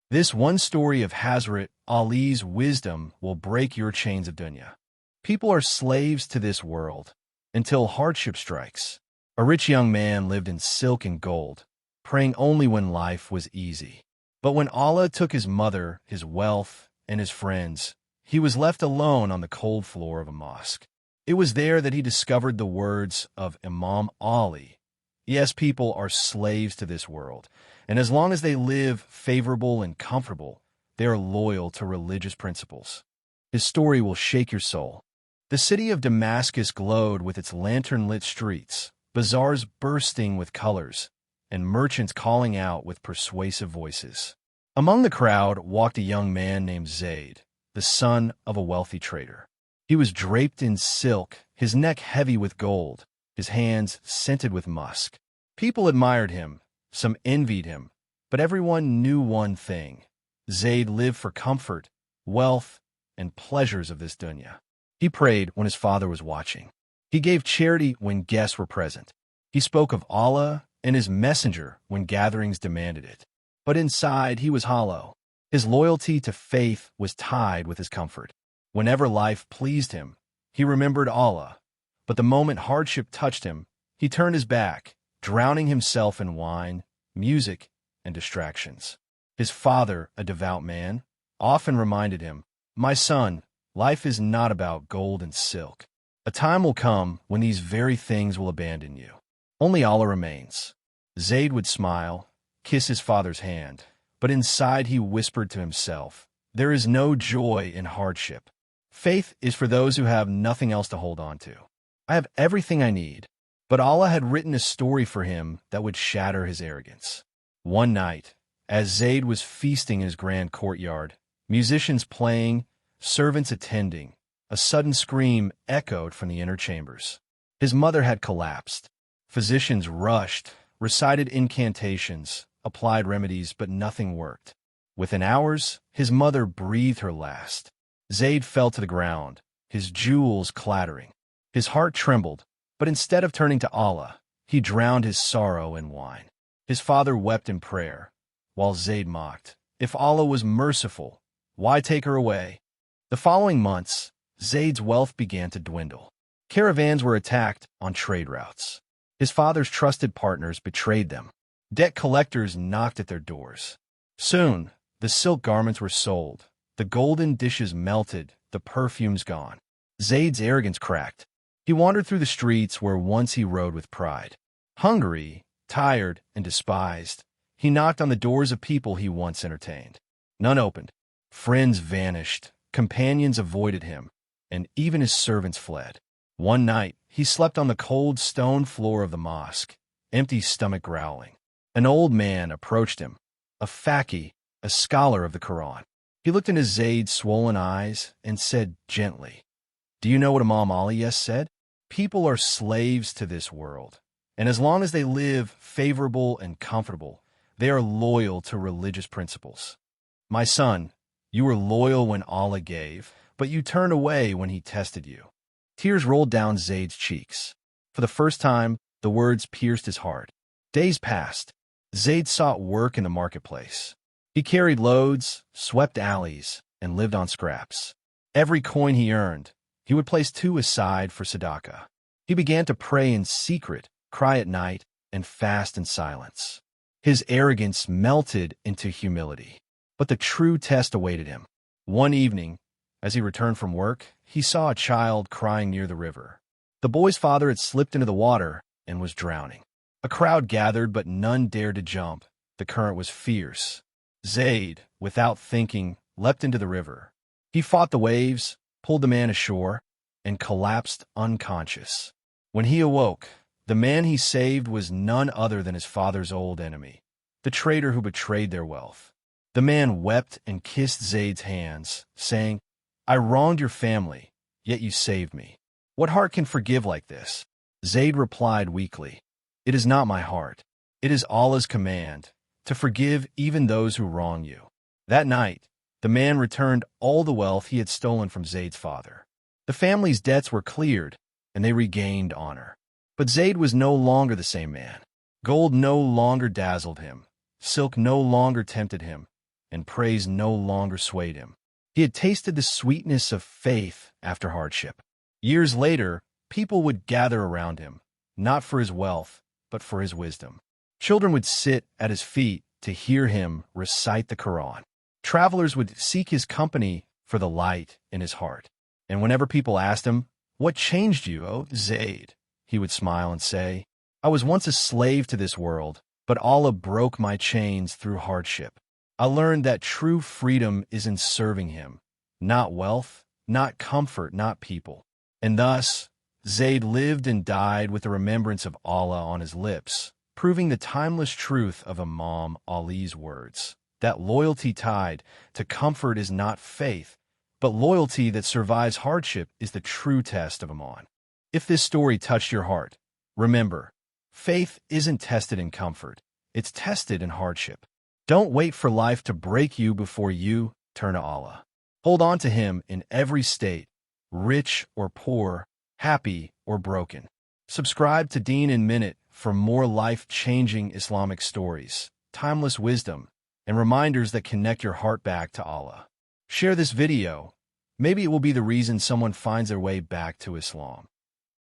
This one story of Hazrat Ali's wisdom will break your chains of dunya. People are slaves to this world until hardship strikes. A rich young man lived in silk and gold, praying only when life was easy. But when Allah took his mother, his wealth, and his friends, he was left alone on the cold floor of a mosque. It was there that he discovered the words of Imam Ali. Yes, people are slaves to this world, and as long as they live favorable and comfortable, they are loyal to religious principles. His story will shake your soul. The city of Damascus glowed with its lantern-lit streets, bazaars bursting with colors, and merchants calling out with persuasive voices. Among the crowd walked a young man named Zayd, the son of a wealthy trader. He was draped in silk, his neck heavy with gold, his hands scented with musk. People admired him, some envied him, but everyone knew one thing. Zayd lived for comfort, wealth, and pleasures of this dunya. He prayed when his father was watching. He gave charity when guests were present. He spoke of Allah and his messenger when gatherings demanded it. But inside he was hollow. His loyalty to faith was tied with his comfort. Whenever life pleased him, he remembered Allah. But the moment hardship touched him, he turned his back, drowning himself in wine, music, and distractions. His father, a devout man, often reminded him, "My son, life is not about gold and silk. A time will come when these very things will abandon you. Only Allah remains." Zayd would smile, kiss his father's hand, but inside he whispered to himself, "There is no joy in hardship. Faith is for those who have nothing else to hold on to. I have everything I need." But Allah had written a story for him that would shatter his arrogance. One night, as Zayd was feasting in his grand courtyard, musicians playing, servants attending, a sudden scream echoed from the inner chambers. His mother had collapsed. Physicians rushed, recited incantations, applied remedies, but nothing worked. Within hours, his mother breathed her last. Zayd fell to the ground, his jewels clattering. His heart trembled, but instead of turning to Allah, he drowned his sorrow in wine. His father wept in prayer, while Zayd mocked, "If Allah was merciful, why take her away?" The following months, Zayd's wealth began to dwindle. Caravans were attacked on trade routes. His father's trusted partners betrayed them. Debt collectors knocked at their doors. Soon, the silk garments were sold, the golden dishes melted, the perfumes gone. Zayd's arrogance cracked. He wandered through the streets where once he rode with pride. Hungry, tired, and despised, he knocked on the doors of people he once entertained. None opened. Friends vanished, companions avoided him, and even his servants fled. One night, he slept on the cold stone floor of the mosque, empty stomach growling. An old man approached him, a faqih, a scholar of the Quran. He looked into Zayd's swollen eyes and said gently, "Do you know what Imam Ali said? People are slaves to this world, and as long as they live favorable and comfortable, they are loyal to religious principles. My son, you were loyal when Allah gave, but you turned away when he tested you." Tears rolled down Zayd's cheeks. For the first time, the words pierced his heart. Days passed. Zayd sought work in the marketplace. He carried loads, swept alleys, and lived on scraps. Every coin he earned, he would place 2 aside for tzedakah. He began to pray in secret, cry at night, and fast in silence. His arrogance melted into humility. But the true test awaited him. One evening, as he returned from work, he saw a child crying near the river. The boy's father had slipped into the water and was drowning. A crowd gathered, but none dared to jump. The current was fierce. Zayd, without thinking, leapt into the river. He fought the waves, pulled the man ashore, and collapsed unconscious. When he awoke, the man he saved was none other than his father's old enemy, the trader who betrayed their wealth. The man wept and kissed Zayd's hands, saying, "I wronged your family, yet you saved me. What heart can forgive like this?" Zayd replied weakly, "It is not my heart. It is Allah's command, to forgive even those who wrong you." That night, the man returned all the wealth he had stolen from Zayd's father. The family's debts were cleared, and they regained honor. But Zayd was no longer the same man. Gold no longer dazzled him. Silk no longer tempted him. and praise no longer swayed him. He had tasted the sweetness of faith after hardship. Years later, people would gather around him, not for his wealth, but for his wisdom. Children would sit at his feet to hear him recite the Quran. Travelers would seek his company for the light in his heart. And whenever people asked him, "What changed you, O Zayd?" he would smile and say, "I was once a slave to this world, but Allah broke my chains through hardship. I learned that true freedom is in serving him, not wealth, not comfort, not people." And thus, Zayd lived and died with the remembrance of Allah on his lips, proving the timeless truth of Imam Ali's words, that loyalty tied to comfort is not faith, but loyalty that survives hardship is the true test of Iman. If this story touched your heart, remember, faith isn't tested in comfort, it's tested in hardship. Don't wait for life to break you before you turn to Allah. Hold on to Him in every state, rich or poor, happy or broken. Subscribe to Deen in Minute for more life-changing Islamic stories, timeless wisdom, and reminders that connect your heart back to Allah. Share this video. Maybe it will be the reason someone finds their way back to Islam.